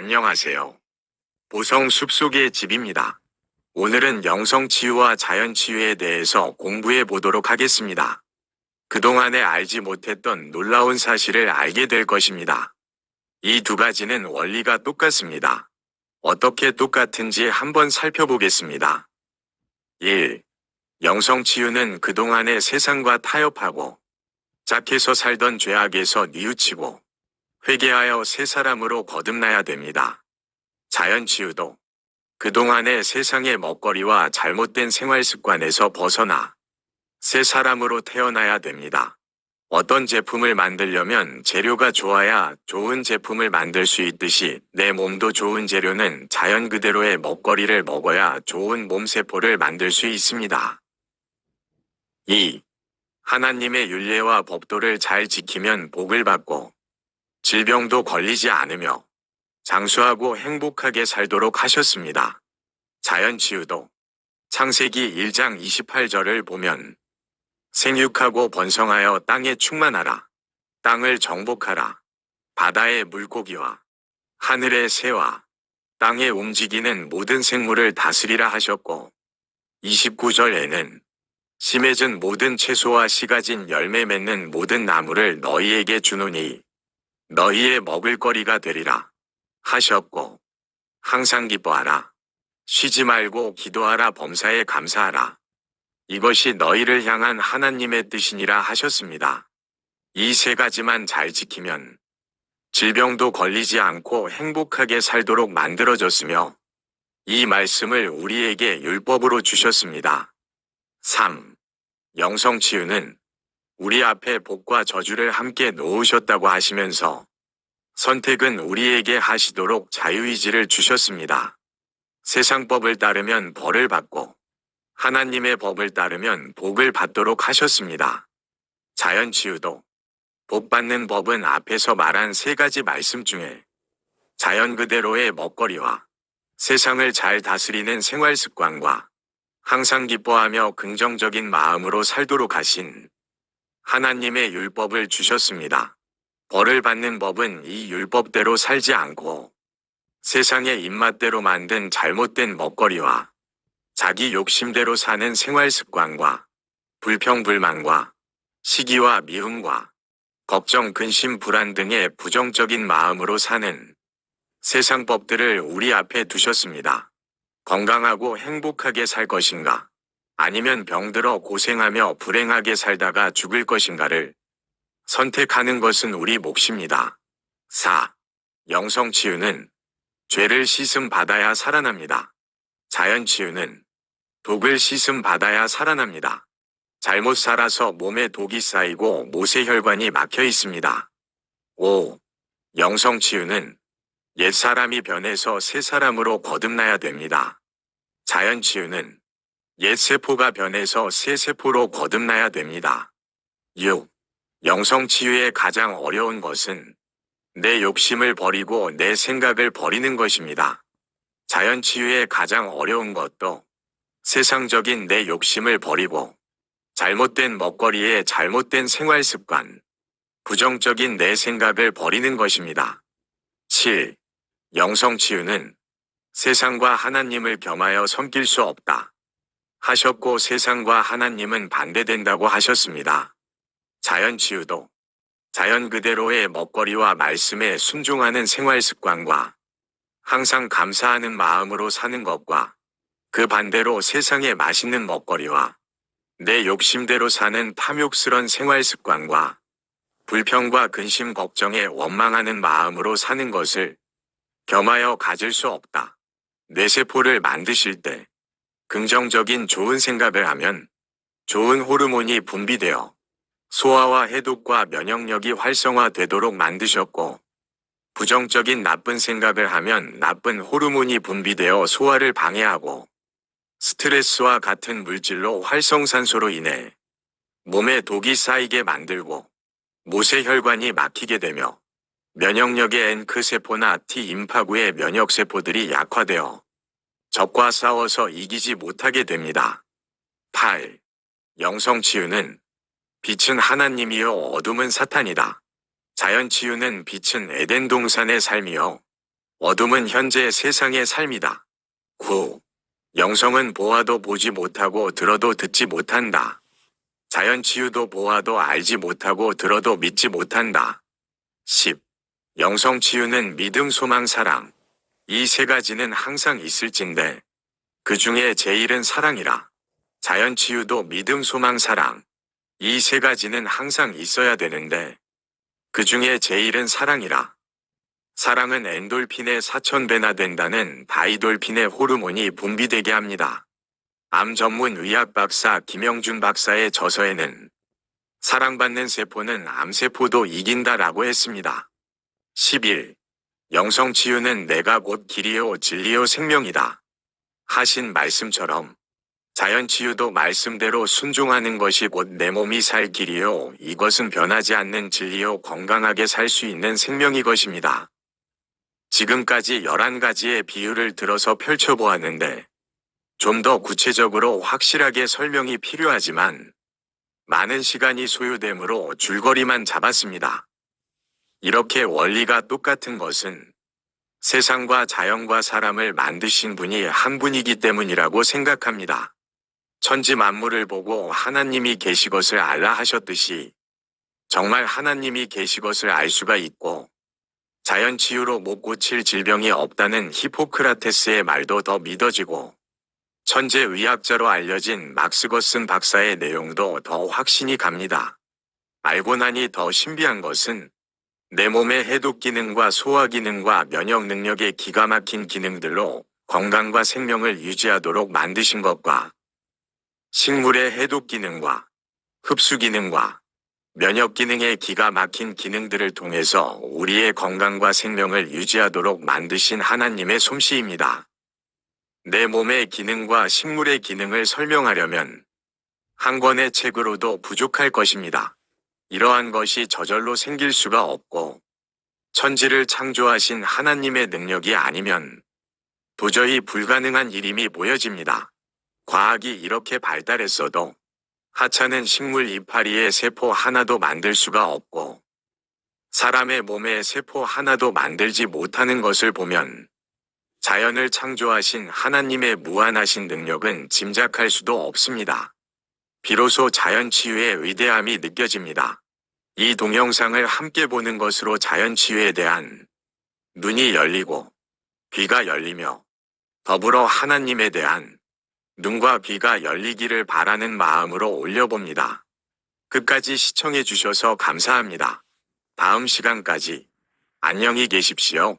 안녕하세요. 보성 숲속의 집입니다. 오늘은 영성치유와 자연치유에 대해서 공부해 보도록 하겠습니다. 그동안에 알지 못했던 놀라운 사실을 알게 될 것입니다. 이 두 가지는 원리가 똑같습니다. 어떻게 똑같은지 한번 살펴보겠습니다. 1. 영성치유는 그동안의 세상과 타협하고 짝해서 살던 죄악에서 뉘우치고 회개하여 새 사람으로 거듭나야 됩니다. 자연치유도 그동안의 세상의 먹거리와 잘못된 생활 습관에서 벗어나 새 사람으로 태어나야 됩니다. 어떤 제품을 만들려면 재료가 좋아야 좋은 제품을 만들 수 있듯이 내 몸도 좋은 재료는 자연 그대로의 먹거리를 먹어야 좋은 몸세포를 만들 수 있습니다. 2. 하나님의 율례와 법도를 잘 지키면 복을 받고 질병도 걸리지 않으며 장수하고 행복하게 살도록 하셨습니다. 자연치유도 창세기 1장 28절을 보면 생육하고 번성하여 땅에 충만하라. 땅을 정복하라. 바다의 물고기와 하늘의 새와 땅에 움직이는 모든 생물을 다스리라 하셨고 29절에는 씨 맺은 모든 채소와 씨 가진 열매 맺는 모든 나무를 너희에게 주노니 너희의 먹을거리가 되리라 하셨고 항상 기뻐하라. 쉬지 말고 기도하라. 범사에 감사하라. 이것이 너희를 향한 하나님의 뜻이니라 하셨습니다. 이 세 가지만 잘 지키면 질병도 걸리지 않고 행복하게 살도록 만들어졌으며 이 말씀을 우리에게 율법으로 주셨습니다. 3. 영성치유는 우리 앞에 복과 저주를 함께 놓으셨다고 하시면서 선택은 우리에게 하시도록 자유의지를 주셨습니다. 세상 법을 따르면 벌을 받고 하나님의 법을 따르면 복을 받도록 하셨습니다. 자연치유도 복받는 법은 앞에서 말한 세 가지 말씀 중에 자연 그대로의 먹거리와 세상을 잘 다스리는 생활 습관과 항상 기뻐하며 긍정적인 마음으로 살도록 하신 하나님의 율법을 주셨습니다. 벌을 받는 법은 이 율법대로 살지 않고 세상의 입맛대로 만든 잘못된 먹거리와 자기 욕심대로 사는 생활 습관과 불평불만과 시기와 미움과 걱정, 근심, 불안 등의 부정적인 마음으로 사는 세상 법들을 우리 앞에 두셨습니다. 건강하고 행복하게 살 것인가? 아니면 병들어 고생하며 불행하게 살다가 죽을 것인가를 선택하는 것은 우리 몫입니다. 4. 영성치유는 죄를 씻음 받아야 살아납니다. 자연치유는 독을 씻음 받아야 살아납니다. 잘못 살아서 몸에 독이 쌓이고 모세혈관이 막혀 있습니다. 5. 영성치유는 옛사람이 변해서 새 사람으로 거듭나야 됩니다. 자연치유는 옛 세포가 변해서 새 세포로 거듭나야 됩니다. 6. 영성치유의 가장 어려운 것은 내 욕심을 버리고 내 생각을 버리는 것입니다. 자연치유의 가장 어려운 것도 세상적인 내 욕심을 버리고 잘못된 먹거리에 잘못된 생활 습관, 부정적인 내 생각을 버리는 것입니다. 7. 영성치유는 세상과 하나님을 겸하여 섬길 수 없다 하셨고 세상과 하나님은 반대된다고 하셨습니다. 자연치유도 자연 그대로의 먹거리와 말씀에 순종하는 생활 습관과 항상 감사하는 마음으로 사는 것과 그 반대로 세상의 맛있는 먹거리와 내 욕심대로 사는 탐욕스런 생활 습관과 불평과 근심 걱정에 원망하는 마음으로 사는 것을 겸하여 가질 수 없다. 뇌세포를 만드실 때 긍정적인 좋은 생각을 하면 좋은 호르몬이 분비되어 소화와 해독과 면역력이 활성화되도록 만드셨고 부정적인 나쁜 생각을 하면 나쁜 호르몬이 분비되어 소화를 방해하고 스트레스와 같은 물질로 활성산소로 인해 몸에 독이 쌓이게 만들고 모세혈관이 막히게 되며 면역력의 NK세포나 T임파구의 면역세포들이 약화되어 적과 싸워서 이기지 못하게 됩니다. 8. 영성치유는 빛은 하나님이요 어둠은 사탄이다. 자연치유는 빛은 에덴 동산의 삶이요 어둠은 현재 세상의 삶이다. 9. 영성은 보아도 보지 못하고 들어도 듣지 못한다. 자연치유도 보아도 알지 못하고 들어도 믿지 못한다. 10. 영성치유는 믿음, 소망, 사랑. 이 세 가지는 항상 있을진데 그 중에 제일은 사랑이라. 자연치유도 믿음, 소망, 사랑. 이 세 가지는 항상 있어야 되는데 그 중에 제일은 사랑이라. 사랑은 엔돌핀의 4000배나 된다는 다이돌핀의 호르몬이 분비되게 합니다. 암 전문 의학 박사 김영준 박사의 저서에는 사랑받는 세포는 암세포도 이긴다라고 했습니다. 11. 영성치유는 내가 곧 길이요 진리요 생명이다. 하신 말씀처럼 자연치유도 말씀대로 순종하는 것이 곧 내 몸이 살 길이요, 이것은 변하지 않는 진리요, 건강하게 살 수 있는 생명이 것입니다. 지금까지 11가지의 비유를 들어서 펼쳐보았는데 좀 더 구체적으로 확실하게 설명이 필요하지만 많은 시간이 소요되므로 줄거리만 잡았습니다. 이렇게 원리가 똑같은 것은 세상과 자연과 사람을 만드신 분이 한 분이기 때문이라고 생각합니다. 천지 만물을 보고 하나님이 계시것을 알라 하셨듯이 정말 하나님이 계시것을 알 수가 있고 자연치유로 못 고칠 질병이 없다는 히포크라테스의 말도 더 믿어지고 천재의학자로 알려진 막스거슨 박사의 내용도 더 확신이 갑니다. 알고 나니 더 신비한 것은 내 몸의 해독 기능과 소화 기능과 면역 능력의 기가 막힌 기능들로 건강과 생명을 유지하도록 만드신 것과 식물의 해독 기능과 흡수 기능과 면역 기능의 기가 막힌 기능들을 통해서 우리의 건강과 생명을 유지하도록 만드신 하나님의 솜씨입니다. 내 몸의 기능과 식물의 기능을 설명하려면 한 권의 책으로도 부족할 것입니다. 이러한 것이 저절로 생길 수가 없고 천지를 창조하신 하나님의 능력이 아니면 도저히 불가능한 일임이 보여집니다. 과학이 이렇게 발달했어도 하찮은 식물 이파리의 세포 하나도 만들 수가 없고 사람의 몸의 세포 하나도 만들지 못하는 것을 보면 자연을 창조하신 하나님의 무한하신 능력은 짐작할 수도 없습니다. 비로소 자연치유의 위대함이 느껴집니다. 이 동영상을 함께 보는 것으로 자연치유에 대한 눈이 열리고 귀가 열리며 더불어 하나님에 대한 눈과 귀가 열리기를 바라는 마음으로 올려봅니다. 끝까지 시청해 주셔서 감사합니다. 다음 시간까지 안녕히 계십시오.